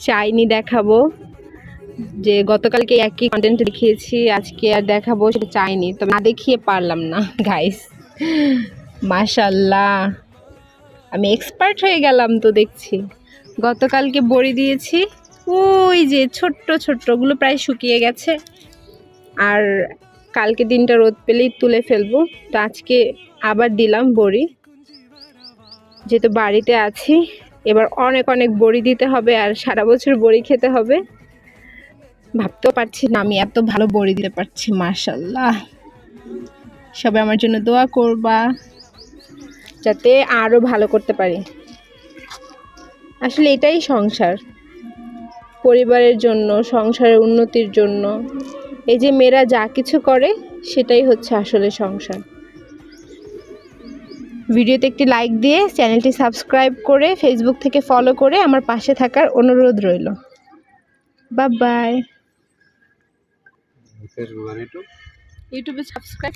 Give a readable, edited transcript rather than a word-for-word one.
চাইনি দেখাবো, যে গতকালকে একই কন্টেন্ট দেখিয়েছি, আজকে আর দেখাবো সেটা চাইনি, তো না দেখিয়ে পারলাম না গাইস। মাশাল্লাহ, আমি এক্সপার্ট হয়ে গেলাম তো দেখছি। গতকালকে বড়ি দিয়েছি, ওই যে ছোট্ট ছোট্টগুলো প্রায় শুকিয়ে গেছে, আর কালকে দিনটা রোদ পেলেই তুলে ফেলবো। তো আজকে আবার দিলাম বড়ি, যেহেতু বাড়িতে আছি এবার অনেক অনেক বড়ি দিতে হবে, আর সারা বছর বড়ি খেতে হবে। ভাবতেও পারছি না আমি এত ভালো বড়ি দিতে পারছি। মাশাল্লাহ, সবাই আমার জন্য দোয়া করবা যাতে আরো ভালো করতে পারি। আসলে এটাই সংসার, পরিবারের জন্য, সংসারের উন্নতির জন্য এই যে মেয়েরা যা কিছু করে সেটাই হচ্ছে আসলে সংসার। ভিডিওতে একটি লাইক দিয়ে চ্যানেলটি সাবস্ক্রাইব করে ফেসবুক থেকে ফলো করে আমার পাশে থাকার অনুরোধ রইল। Bye bye. ইউটিউবে সাবস্ক্রাইব